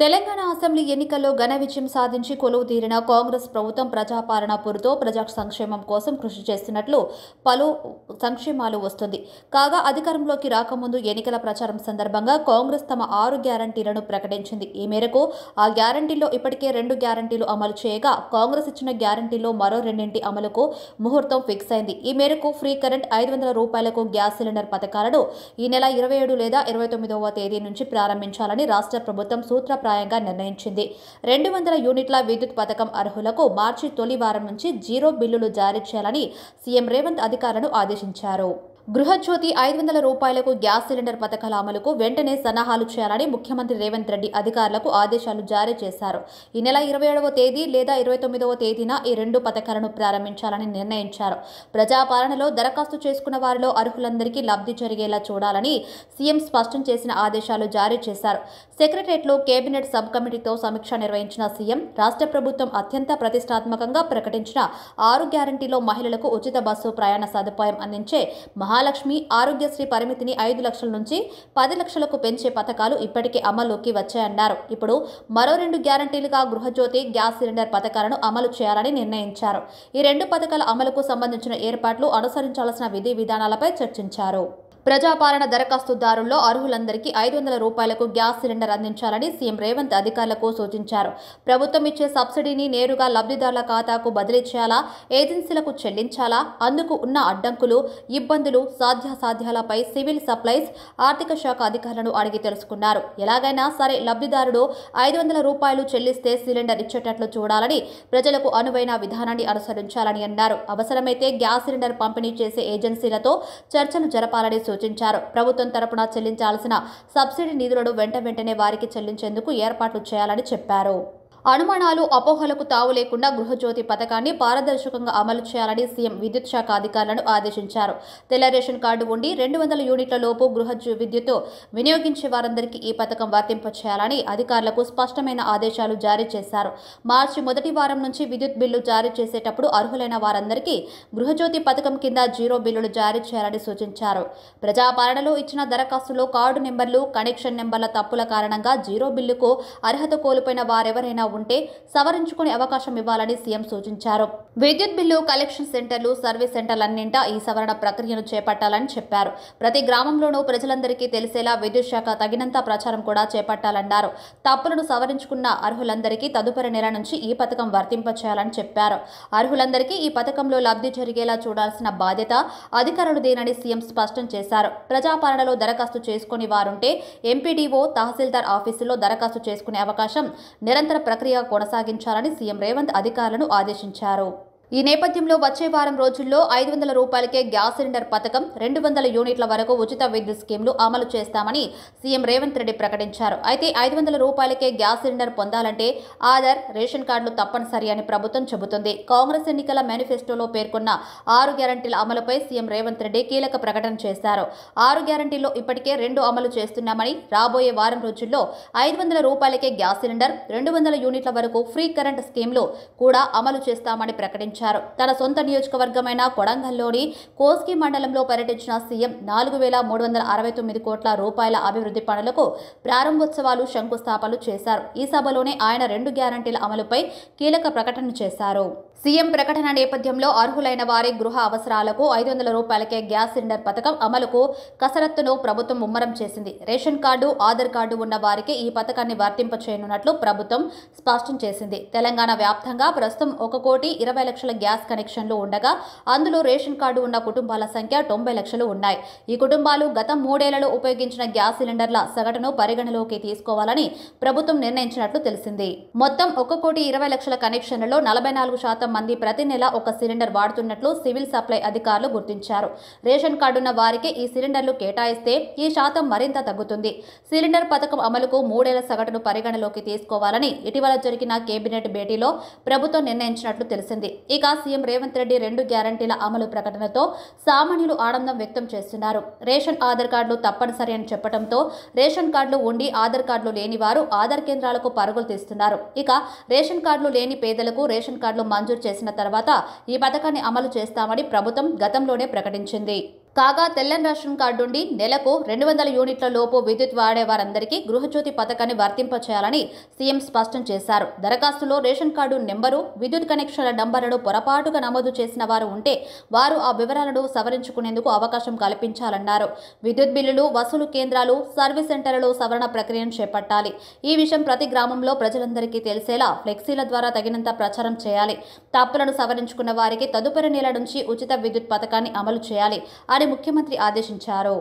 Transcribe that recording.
Telangana assembly ఎన్నికల్లో ఘన విజయం సాధించి కొలువు తీరిన కాంగ్రెస్ ప్రభుత్వం ప్రజాపాలన పురుతో ప్రజా సంక్షేమం కోసం కృషి చేస్తున్నట్లు పలు సంక్షేమాలు వస్తుంది. కాగా అధికారంలోకి రాకముందు ఎన్నికల ప్రచారం సందర్భంగా కాంగ్రెస్ తమ 6 గ్యారంటీలను ప్రకటించింది. ఈ మేరకు ఆ గ్యారంటీల్లో ఇప్పటికే 2 గ్యారంటీలు అమలు చేయగా కాంగ్రెస్ ఇచ్చిన గ్యారంటీలో మరో 2 అమలుకు ముహూర్తం ఫిక్స్ అయింది. ఈ మేరకు ఫ్రీ కరెంట్ 500 రూపాయలకు గ్యాస్ సిలిండర్ పథకాలను ఈ నెల 27 లేదా 29వ తేదీ నుంచి ప్రారంభించాలని రాష్ట్ర ప్రభుత్వం సూత్రప్రాయంగా నిర్ణయించింది. 200 యూనిట్ల విద్యుత్ పథకం అర్హులకు మార్చి తొలి వారం నుంచి జీరో బిల్లులు జారీ చేయాలని సీఎం రేవంత్ అధికారులను ఆదేశించారు. గృహజ్యోతి 500 రూపాయలకు గ్యాస్ సిలిండర్ పథకాల అమలుకు వెంటనే సన్నాహాలు చేయాలని ముఖ్యమంత్రి రేవంత్ రెడ్డి అధికారులకు ఆదేశాలు జారీ చేశారు. ఈ నెల 27వ తేదీ లేదా 29వ తేదీన ఈ 2 పథకాలను ప్రారంభించాలని నిర్ణయించారు. ప్రజాపాలనలో దరఖాస్తు చేసుకున్న వారిలో అర్హులందరికీ లబ్ధి జరిగేలా చూడాలని సీఎం స్పష్టం చేసిన ఆదేశాలు జారీ చేశారు. సెక్రటరియట్లో కేబినెట్ సబ్ కమిటీతో సమీక్ష నిర్వహించిన సీఎం రాష్ట్ర ప్రభుత్వం అత్యంత ప్రతిష్టాత్మకంగా ప్రకటించిన 6 గ్యారంటీలో మహిళలకు ఉచిత బస్సు ప్రయాణ సదుపాయం అందించే మహాలక్ష్మి, ఆరోగ్యశ్రీ పరిమితిని 5 లక్షల నుంచి 10 లక్షలకు పెంచే పథకాలు ఇప్పటికే అమల్లోకి వచ్చాయన్నారు. ఇప్పుడు మరో 2 గ్యారంటీలుగా గృహజ్యోతి, గ్యాస్ సిలిండర్ పథకాలను అమలు చేయాలని నిర్ణయించారు. ఈ 2 పథకాల అమలుకు సంబంధించిన ఏర్పాట్లు, అనుసరించాల్సిన విధి విధానాలపై చర్చించారు. ప్రజాపాలన దరఖాస్తుదారుల్లో అర్హులందరికీ 500 రూపాయలకు గ్యాస్ సిలిండర్ అందించాలని సీఎం రేవంత్ అధికారులకు సూచించారు. ప్రభుత్వం ఇచ్చే సబ్సిడీని నేరుగా లబ్ధిదారుల ఖాతాకు బదిలీ చేయాలా, ఏజెన్సీలకు చెల్లించాలా, అందుకు ఉన్న అడ్డంకులు, ఇబ్బందులు, సాధ్యాసాధ్యాలపై సివిల్ సప్లైస్, ఆర్థిక శాఖ అధికారులను అడిగి తెలుసుకున్నారు. ఎలాగైనా సరే లబ్ధిదారుడు 500 రూపాయలు చెల్లిస్తే సిలిండర్ ఇచ్చేటట్లు చూడాలని, ప్రజలకు అనువైన విధానాన్ని అనుసరించాలని అన్నారు. అవసరమైతే గ్యాస్ సిలిండర్ పంపిణీ చేసే ఏజెన్సీలతో చర్చలు జరపాలని సూచించారు. ప్రభుత్వం తరపున చెల్లించాల్సిన సబ్సిడీ నిధులను వెంటనే వారికి చెల్లించేందుకు ఏర్పాట్లు చేయాలని చెప్పారు. అనుమానాలు, అపోహలకు తావు లేకుండా గృహజ్యోతి పథకాన్ని పారదర్శకంగా అమలు చేయాలని సీఎం విద్యుత్ శాఖ అధికారులను ఆదేశించారు. తెల్ల రేషన్ కార్డు ఉండి 200 యూనిట్ల లోపు గృహ విద్యుత్ వినియోగించే వారందరికీ ఈ పథకం వర్తింపచేయాలని అధికారులకు స్పష్టమైన ఆదేశాలు జారీ చేశారు. మార్చి మొదటి వారం నుంచి విద్యుత్ బిల్లు జారీ చేసేటప్పుడు అర్హులైన వారందరికీ గృహజ్యోతి పథకం కింద జీరో బిల్లులు జారీ చేయాలని సూచించారు. ప్రజాపాలనలో ఇచ్చిన దరఖాస్తులో కార్డు నెంబర్లు, కనెక్షన్ నెంబర్ల తప్పుల కారణంగా జీరో బిల్లుకు అర్హత కోల్పోయిన వారెవరైనా ఉంటే సవరించుకునే అవకాశం ఇవ్వాలని సీఎం సూచించారు. విద్యుత్ బిల్లు కలెక్షన్ సెంటర్లు, సర్వీస్ సెంటర్లన్నింటా ఈ సవరణ ప్రక్రియను చేపట్టాలని చెప్పారు. ప్రతి గ్రామంలోనూ ప్రజలందరికీ తెలిసేలా విద్యుత్ శాఖ తగినంత ప్రచారం కూడా చేపట్టాలన్నారు. తప్పులను సవరించుకున్న అర్హులందరికీ తదుపరి నెల నుంచి ఈ పథకం వర్తింపచేయాలని చెప్పారు. అర్హులందరికీ ఈ పథకంలో లబ్ధి జరిగేలా చూడాల్సిన బాధ్యత అధికారులదేనని సీఎం స్పష్టం చేశారు. ప్రజాపాలనలో దరఖాస్తు చేసుకుని వారుంటే ఎంపీడీఓ, తహసీల్దార్ ఆఫీసుల్లో దరఖాస్తు చేసుకునే అవకాశం నిరంతర ప్రక్రియ కొనసాగించాలని సీఎం రేవంత్ అధికారులను ఆదేశించారు. ఈ నేపథ్యంలో వచ్చే వారం రోజుల్లో 500 రూపాయలకే గ్యాస్ సిలిండర్ పథకం, 200 యూనిట్ల వరకు ఉచిత విద్యుత్ స్కీమ్లు అమలు చేస్తామని సీఎం రేవంత్ రెడ్డి ప్రకటించారు. అయితే 500 రూపాయలకే గ్యాస్ సిలిండర్ పొందాలంటే ఆధార్, రేషన్ కార్డులు తప్పనిసరి అని ప్రభుత్వం చెబుతుంది. కాంగ్రెస్ ఎన్నికల మేనిఫెస్టోలో పేర్కొన్న 6 గ్యారంటీల అమలుపై సీఎం రేవంత్ రెడ్డి కీలక ప్రకటన చేశారు. 6 గ్యారంటీల్లో ఇప్పటికే 2 అమలు చేస్తున్నామని, రాబోయే వారం రోజుల్లో 500 రూపాయలకే గ్యాస్ సిలిండర్, 200 యూనిట్ల వరకు ఫ్రీ కరెంట్ స్కీమ్లు కూడా అమలు చేస్తామని ప్రకటించారు. తన సొంత నియోజకవర్గమైన కొడంగల్లోని కోస్గి మండలంలో పర్యటించిన సీఎం 4,369 కోట్ల రూపాయల అభివృద్ధి పనులకు ప్రారంభోత్సవాలు, శంకుస్థాపనలు చేశారు. ఈ సభలోనే ఆయన 2 గ్యారంటీల అమలుపై కీలక ప్రకటన చేశారు. సీఎం ప్రకటన నేపథ్యంలో అర్హులైన వారి గృహ అవసరాలకు 500 రూపాయలకే గ్యాస్ సిలిండర్ పథకం అమలుకు కసరత్తును ప్రభుత్వం ముమ్మరం చేసింది. రేషన్ కార్డు, ఆధార్ కార్డు ఉన్న వారికి ఈ పథకాన్ని వర్తింపచేయనున్నట్లు ప్రభుత్వం స్పష్టం చేసింది. తెలంగాణ వ్యాప్తంగా ప్రస్తుతం 1,20,00,000 గ్యాస్ కనెక్షన్లు ఉండగా అందులో రేషన్ కార్డు ఉన్న కుటుంబాల సంఖ్య 90 లక్షలు ఉన్నాయి. ఈ కుటుంబాలు గత 3 ఏళ్లలో ఉపయోగించిన గ్యాస్ సిలిండర్ల సగటును పరిగణలోకి తీసుకోవాలని ప్రభుత్వం నిర్ణయించినట్లు తెలిసింది. మొత్తం 1,20,00,000 కనెక్షన్లలో 44% మంది ప్రతి నెల ఒక సిలిండర్ వాడుతున్నట్లు సివిల్ సప్లై అధికారులు గుర్తించారు. రేషన్ కార్డున్న వారికి ఈ సిలిండర్లు కేటాయిస్తే ఈ శాతం మరింత తగ్గుతుంది. సిలిండర్ పథకం అమలుకు 3 ఏళ్ల సగటును పరిగణలోకి తీసుకోవాలని ఇటీవల జరిగిన కేబినెట్ భేటీలో ప్రభుత్వం నిర్ణయించినట్లు తెలిసింది. ఇక సీఎం రేవంత్ రెడ్డి 2 గ్యారంటీల అమలు ప్రకటనతో సామాన్యులు ఆనందం వ్యక్తం చేస్తున్నారు. రేషన్, ఆధార్ కార్డులు తప్పనిసరి అని చెప్పడంతో రేషన్ కార్డులు ఉండి ఆధార్ కార్డులు లేని వారు ఆధార్ కేంద్రాలకు పరుగులు తీస్తున్నారు. ఇక రేషన్ కార్డులు లేని పేదలకు రేషన్ కార్డులు మంజూరు చేసిన తర్వాత ఈ పథకాన్ని అమలు చేస్తామని ప్రభుత్వం గతంలోనే ప్రకటించింది. కాగా తెల్లని రేషన్ కార్డు నుండి నెలకు 200 యూనిట్ల లోపు విద్యుత్ వాడే వారందరికీ గృహజ్యోతి పథకాన్ని వర్తింపచేయాలని సీఎం స్పష్టం చేశారు. దరఖాస్తులో రేషన్ కార్డు నెంబరు, విద్యుత్ కనెక్షన్ల నంబర్లను పొరపాటుగా నమోదు చేసిన వారు ఉంటే వారు ఆ వివరాలను సవరించుకునేందుకు అవకాశం కల్పించాలన్నారు. విద్యుత్ బిల్లులు వసూలు కేంద్రాలు, సర్వీస్ సెంటర్లలో సవరణ ప్రక్రియను చేపట్టాలి. ఈ విషయం ప్రతి గ్రామంలో ప్రజలందరికీ తెలిసేలా ఫ్లెక్సీల ద్వారా తగినంత ప్రచారం చేయాలి. తప్పులను సవరించుకున్న వారికి తదుపరి నెల నుంచి ఉచిత విద్యుత్ పథకాన్ని అమలు చేయాలి అని ముఖ్యమంత్రి ఆదేశించారు.